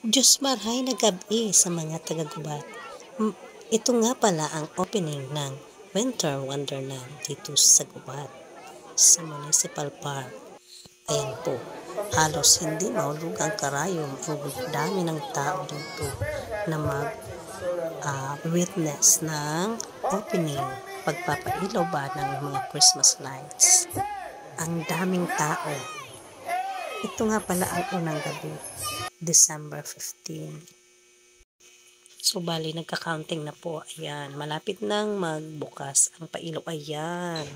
Diyos marhay na gabi sa mga taga-gubat. Ito nga pala ang opening ng Winter Wonderland dito sa Gubat, sa Municipal Park. Ayan po, halos hindi mahulog ang karayom. Ang dami ng tao dito na witness ng opening, pagpapailaw ba ng mga Christmas lights. Ang daming tao. Ito nga pala ang unang gabi, December 15. So, bali, nagka-counting na po. Ayan, malapit nang magbukas ang pailaw. Ayan.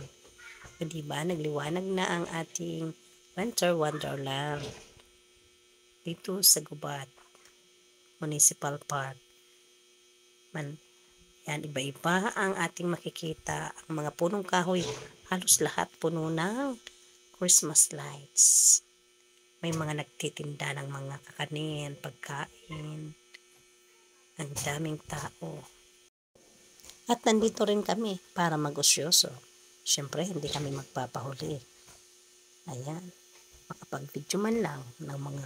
O, diba, nagliwanag na ang ating Winter Wonderland dito sa Gubat Municipal Park. Yan, iba-iba ang ating makikita. Ang mga punong kahoy, halos lahat puno ng Christmas lights. May mga nagtitinda ng mga kakanin, pagkain. Ang daming tao. At nandito rin kami para magusyoso. Siyempre, hindi kami magpapahuli. Ayan, makapag-video man lang ng mga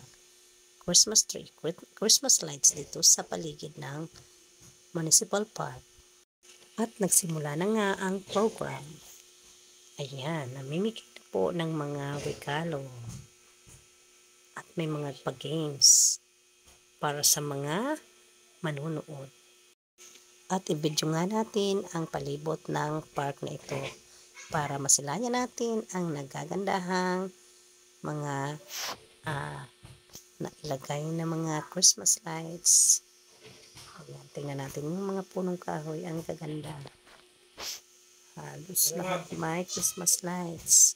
Christmas tree, Christmas lights dito sa paligid ng Municipal Park. At nagsimula na nga ang program. Ayan, namimigay na po ng mga regalo. At may mga pag-games para sa mga manunood. At i-video nga natin ang palibot ng park na ito para masilayan natin ang nagagandahang mga nailagay na mga Christmas lights. Ayan, tingnan natin yung mga punong kahoy, ang gaganda. Halos lahat may Christmas lights.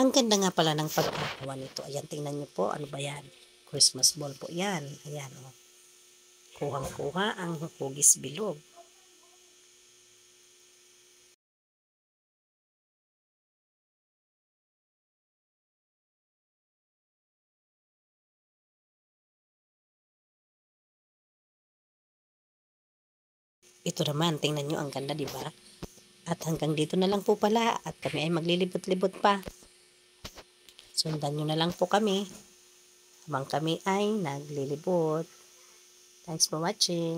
Ang ganda nga pala ng pagkakawa nito. Ayan, tingnan nyo po. Ano ba yan? Christmas ball po yan. Ayan, oh. Kuhang-kuha ang hugis bilog. Ito naman, tingnan nyo, ang ganda, di ba? At hanggang dito na lang po pala. At kami ay maglilibot-libot pa. Sundan nyo na lang po kami habang kami ay naglilibot. Thanks for watching.